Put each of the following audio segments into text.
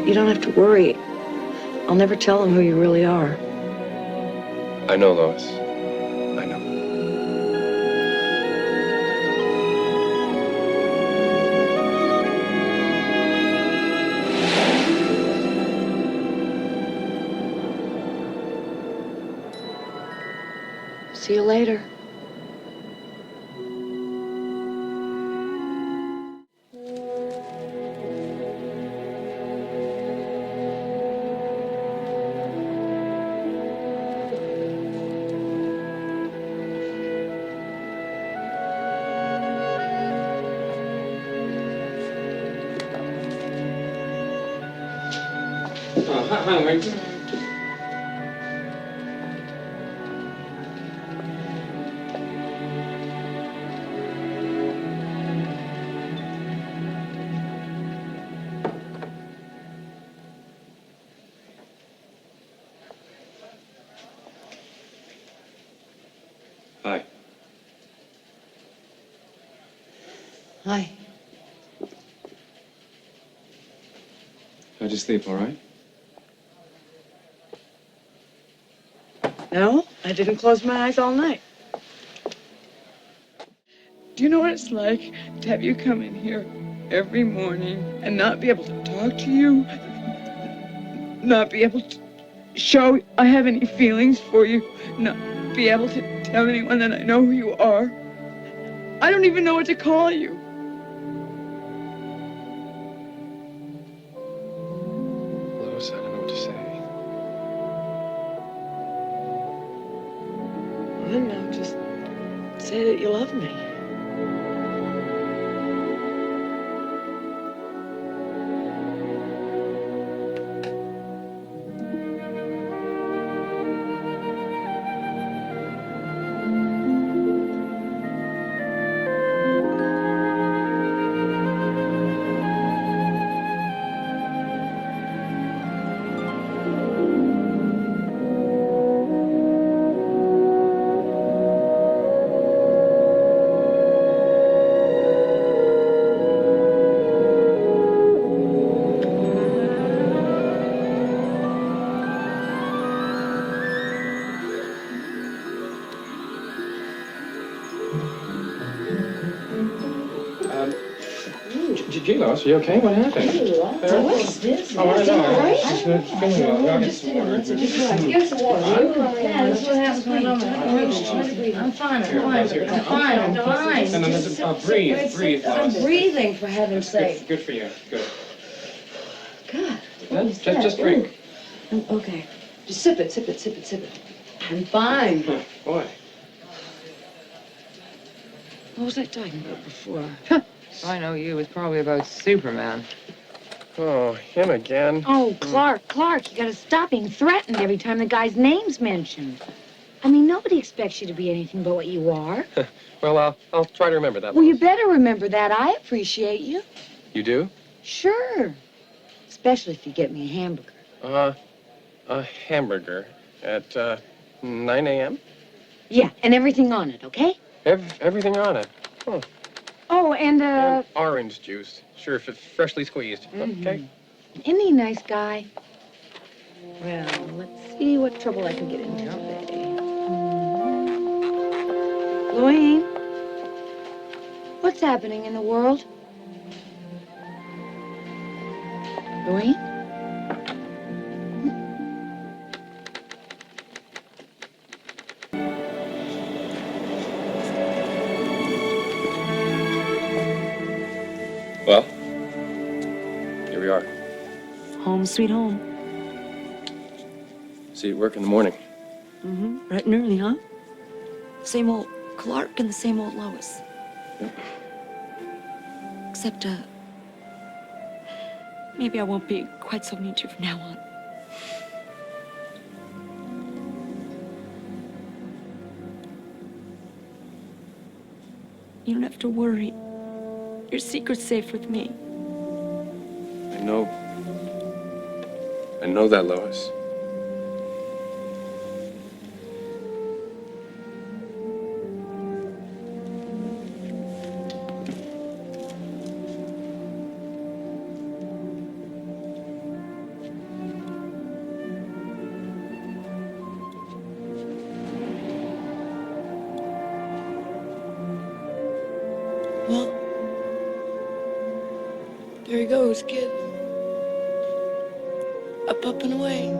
You don't have to worry. I'll never tell them who you really are. I know, Lois. I know. See you later. Hi, Mike. Hi. Hi. How'd you sleep, all right? No, I didn't close my eyes all night. Do you know what it's like to have you come in here every morning and not be able to talk to you? Not be able to show I have any feelings for you? Not be able to tell anyone that I know who you are? I don't even know what to call you. Lois, I don't know what to say. Well, now just say that you love me. Gee, Lois, are you okay? What happened? What's this? Oh, I know. Right? Just feeling well. I'll get some water. Give us some water. Yeah, that's what happens when I'm I'm fine, I'm fine. And then breathe, I'm Lois. breathing, for heaven's sake. Good for you. Good. God, what was Just drink. Okay. Just sip it. I'm fine. Boy. What was I talking about before? If I know you, it's probably about Superman. Oh, him again. Oh, Clark, you gotta stop being threatened every time the guy's name's mentioned. I mean, nobody expects you to be anything but what you are. Well, I'll try to remember that. Well, you Lois. better remember that. I appreciate you. You do? Sure. Especially if you get me a hamburger. A hamburger at 9 a.m.? Yeah, and everything on it, okay? Everything on it. Oh. Oh, and, And orange juice. Sure, if it's freshly squeezed. Okay. Isn't he a nice guy? Well, let's see what trouble I can get into today. Louise, what's happening in the world? Louise? Well, here we are. Home sweet home. See you at work in the morning. Mm-hmm. Bright and early, huh? Same old Clark and the same old Lois. Yep. Except, maybe I won't be quite so mean to you from now on. You don't have to worry. Your secret's safe with me. I know that, Lois. Well, there he goes, kid. Up and away.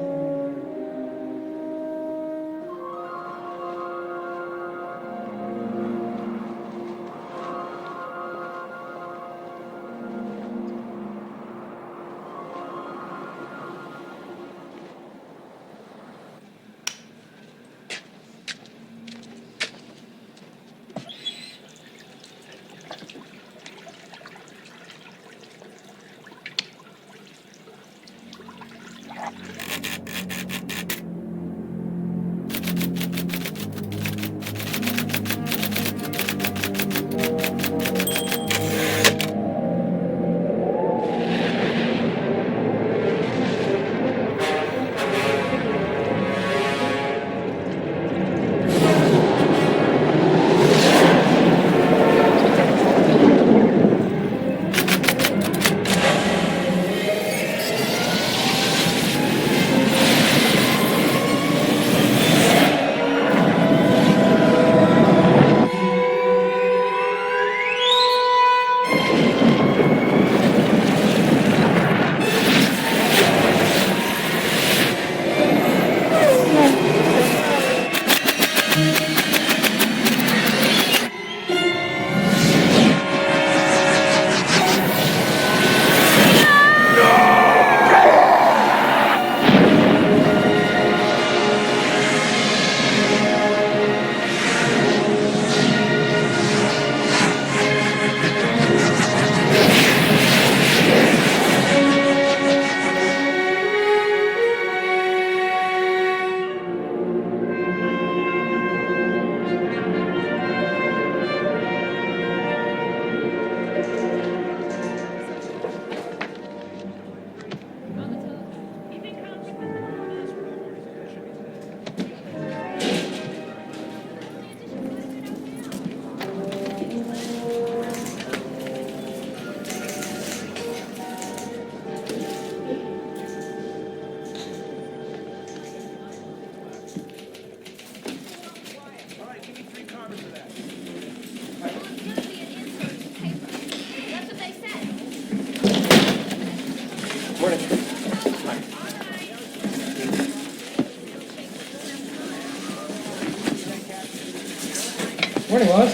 Morning, Lois.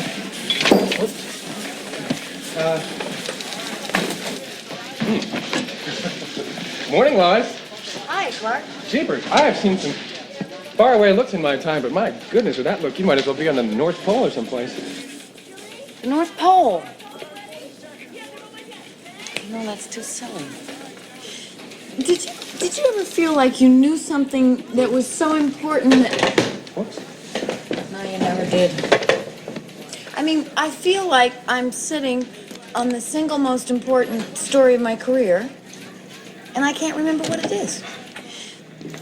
Morning, Lois. Hi, Clark. Jeepers, I have seen some faraway looks in my time, but my goodness, with that look, you might as well be on the North Pole or someplace. The North Pole. No, that's too silly. Did you ever feel like you knew something that was so important that... Whoops. No, you never did. I mean, I feel like I'm sitting on the single most important story of my career, and I can't remember what it is.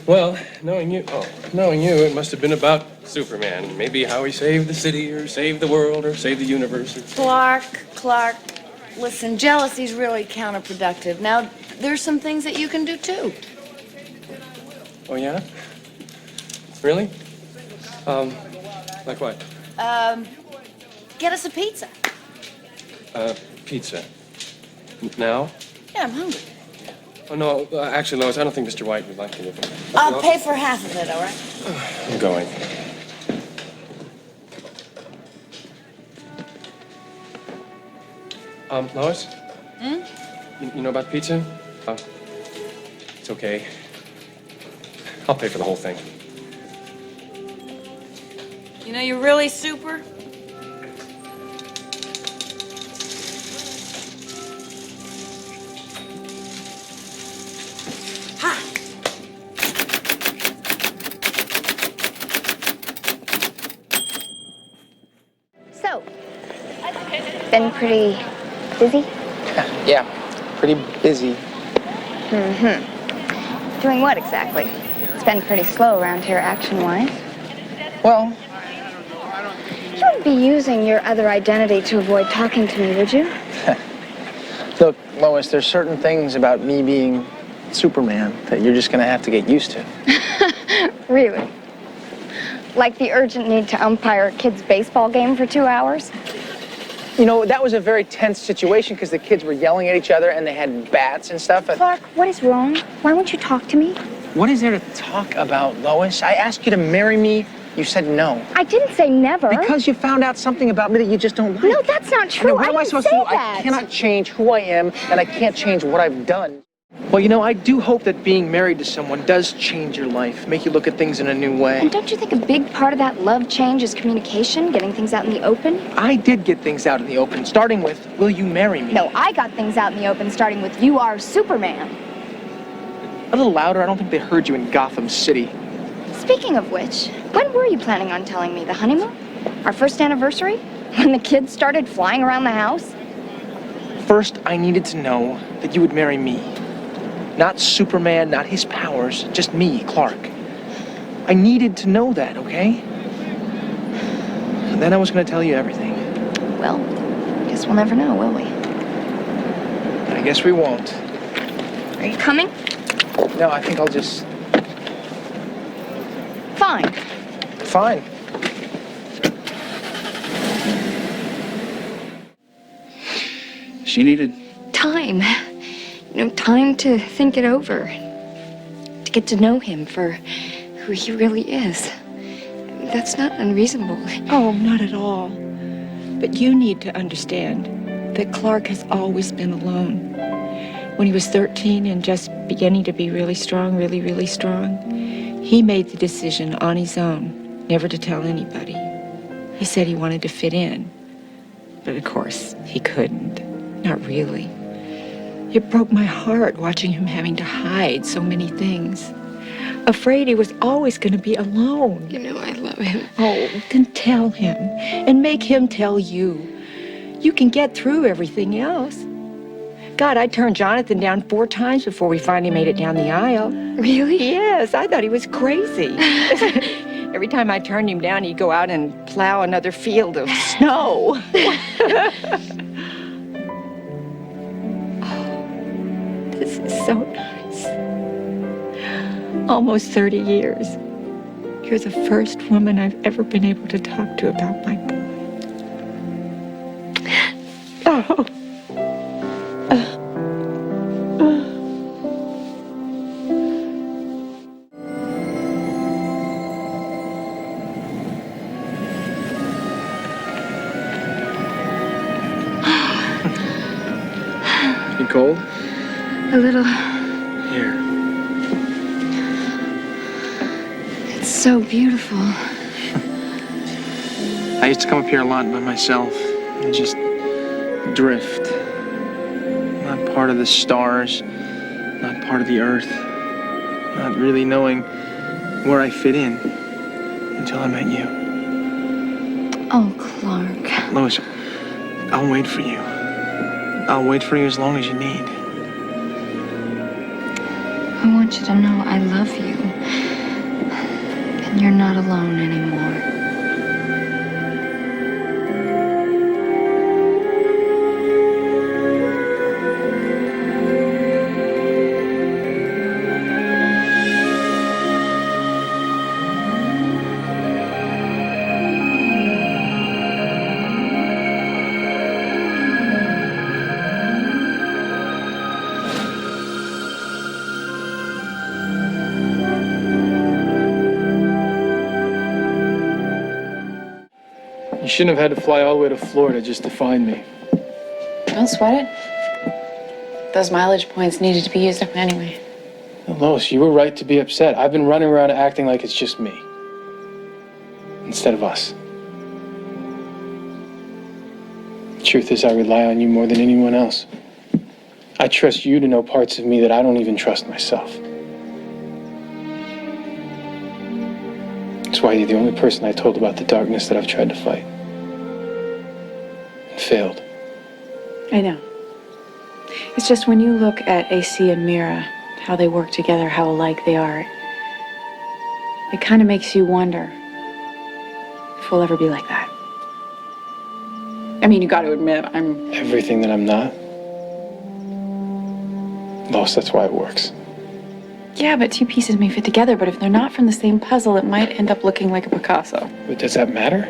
Well, knowing you, it must have been about Superman. Maybe how he saved the city, or saved the world, or saved the universe. Clark, listen, jealousy's really counterproductive. Now, there's some things that you can do, too. Oh, yeah? Really? Like what? Get us a pizza. Pizza. Now? Yeah, I'm hungry. Oh, no, actually, Lois, I don't think Mr. White would like to. I'll pay for half of it, all right? I'm going. Lois? You know about pizza? It's okay. I'll pay for the whole thing. You know, you're really super. Ha! So, been pretty busy? Yeah, pretty busy. Doing what exactly? It's been pretty slow around here action-wise. Well, You wouldn't be using your other identity to avoid talking to me, would you? look, Lois, there's certain things about me being Superman that you're just gonna have to get used to. Really? Like the urgent need to umpire a kid's baseball game for 2 hours? You know, that was a very tense situation because the kids were yelling at each other and they had bats and stuff. Clark, what is wrong? Why won't you talk to me? What is there to talk about, Lois? I asked you to marry me. You said no. I didn't say never. Because you found out something about me that you just don't like. No, that's not true. What am I supposed to do? That. I cannot change who I am, and I can't change what I've done. Well, you know, I do hope that being married to someone does change your life, make you look at things in a new way. And don't you think a big part of that love change is communication, getting things out in the open? I did get things out in the open, starting with, will you marry me? No, I got things out in the open, starting with, you are Superman. A little louder, I don't think they heard you in Gotham City. Speaking of which, when were you planning on telling me? The honeymoon? Our first anniversary? When the kids started flying around the house? First, I needed to know that you would marry me. Not Superman, not his powers, just me, Clark. I needed to know that, okay? And then I was going to tell you everything. Well, I guess we'll never know, will we? I guess we won't. Are you coming? No, I think I'll just... Fine. Fine. She needed... Time. You know, time to think it over. To get to know him for who he really is. That's not unreasonable. Oh, not at all. But you need to understand that Clark has always been alone. When he was 13 and just beginning to be really strong, really strong, he made the decision on his own never to tell anybody. He said he wanted to fit in. But of course, he couldn't. Not really. It broke my heart watching him having to hide so many things. Afraid he was always going to be alone. You know I love him. Oh, then tell him. And make him tell you. You can get through everything else. God, I turned Jonathan down 4 times before we finally made it down the aisle. Really? Yes, I thought he was crazy. Every time I turned him down, he'd go out and plow another field of snow. This is so nice. Almost 30 years. You're the first woman I've ever been able to talk to about my boy. Oh. You cold? A little. Here. It's so beautiful. I used to come up here a lot by myself and just drift. Not part of the stars, not part of the earth, not really knowing where I fit in until I met you. Oh, Clark. Lois, I'll wait for you. I'll wait for you as long as you need. I want you to know I love you. And you're not alone anymore. You shouldn't have had to fly all the way to Florida just to find me. Don't sweat it. Those mileage points needed to be used up anyway. Lois, you were right to be upset. I've been running around acting like it's just me instead of us. The truth is, I rely on you more than anyone else. I trust you to know parts of me that I don't even trust myself. That's why you're the only person I told about the darkness that I've tried to fight. And failed. I know. It's just when you look at AC and Mira, how they work together, how alike they are, it kind of makes you wonder if we'll ever be like that. I mean, you got to admit, I'm... Everything that I'm not. Lois, that's why it works. Yeah, but 2 pieces may fit together, but if they're not from the same puzzle, it might end up looking like a Picasso. But does that matter?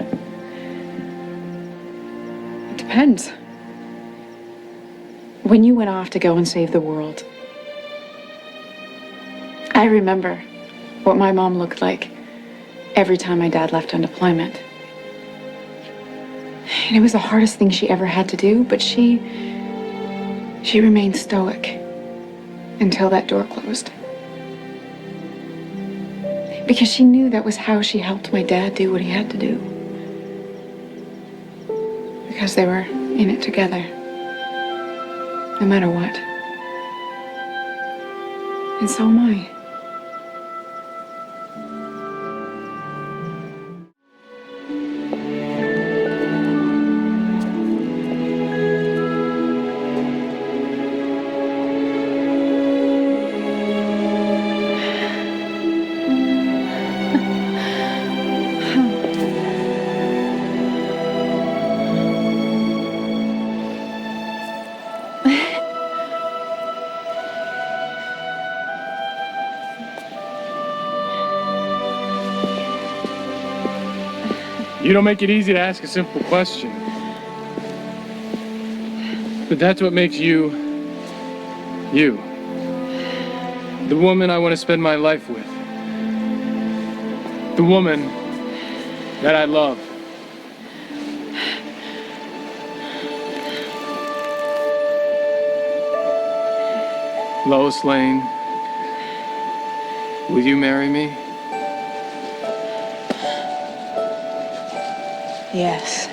It depends. When you went off to go and save the world, I remember what my mom looked like every time my dad left on deployment. And it was the hardest thing she ever had to do, but she remained stoic until that door closed. Because she knew that was how she helped my dad do what he had to do. Because they were in it together, no matter what. And so am I. You don't make it easy to ask a simple question. But that's what makes you, you. The woman I want to spend my life with. The woman that I love. Lois Lane, will you marry me? Yes.